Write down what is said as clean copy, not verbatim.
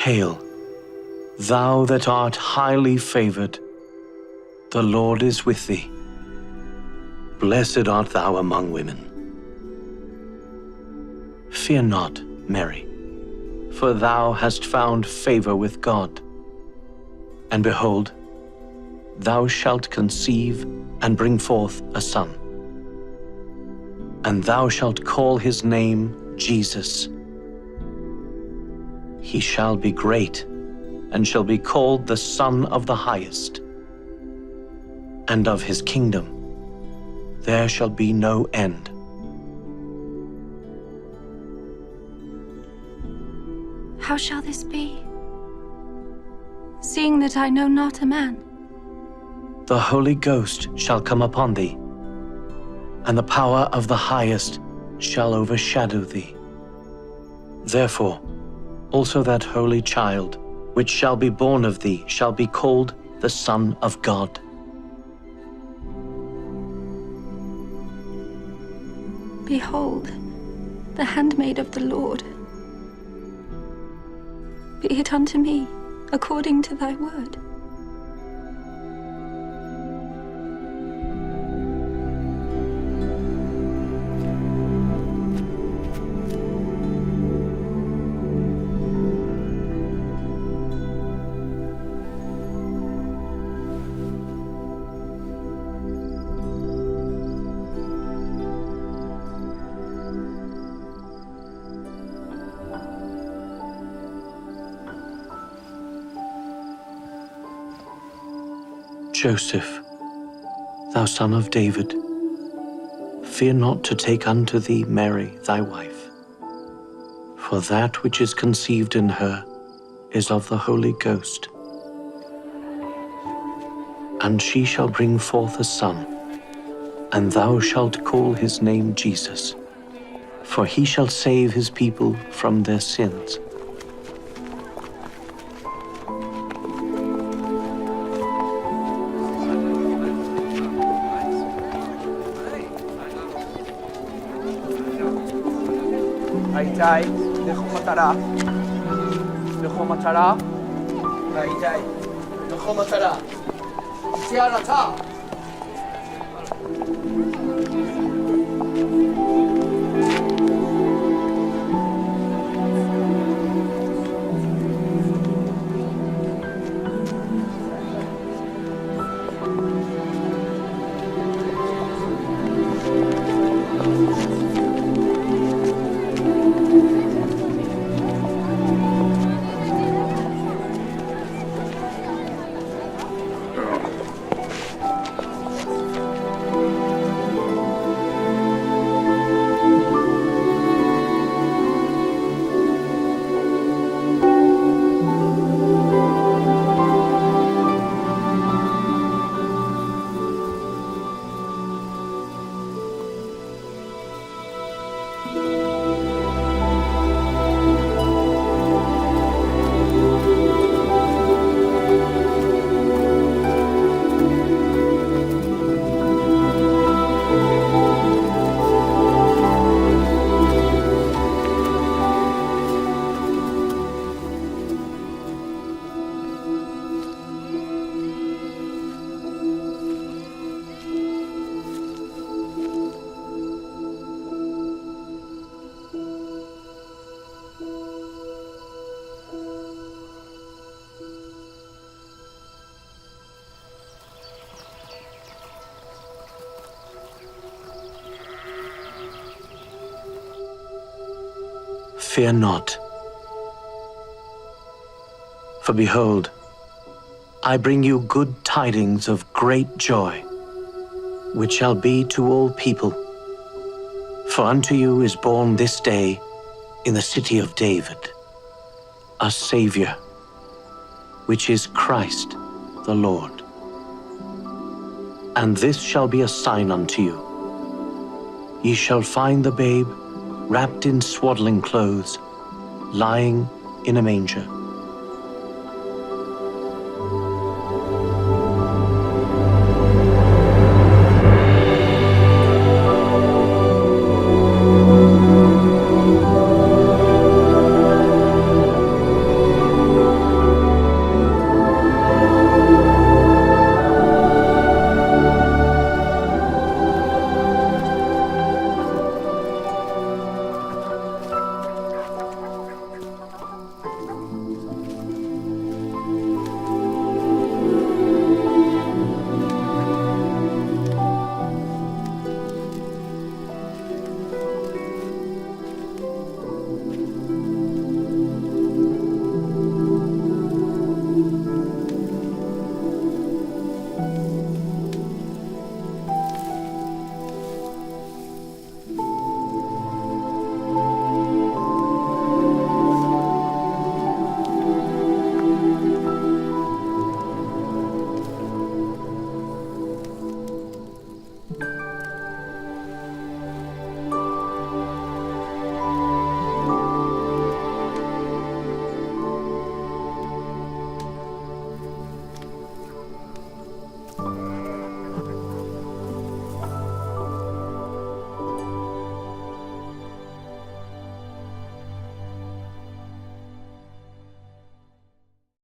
Hail, thou that art highly favored, the Lord is with thee. Blessed art thou among women. Fear not, Mary, for thou hast found favor with God. And behold, thou shalt conceive and bring forth a son. And thou shalt call his name Jesus. He shall be great, and shall be called the Son of the Highest. And of his kingdom there shall be no end. How shall this be, seeing that I know not a man? The Holy Ghost shall come upon thee, and the power of the Highest shall overshadow thee. Therefore, also that holy child, which shall be born of thee, shall be called the Son of God. Behold, the handmaid of the Lord. Be it unto me according to thy word. Joseph, thou son of David, fear not to take unto thee Mary thy wife, for that which is conceived in her is of the Holy Ghost. And she shall bring forth a son, and thou shalt call his name Jesus, for he shall save his people from their sins. Aitai, Nechomatara, Nechomatara, Aitai, Nechomatara, Tiarata. Fear not, for behold, I bring you good tidings of great joy, which shall be to all people. For unto you is born this day in the city of David a Savior, which is Christ the Lord. And this shall be a sign unto you. Ye shall find the babe wrapped in swaddling clothes, lying in a manger.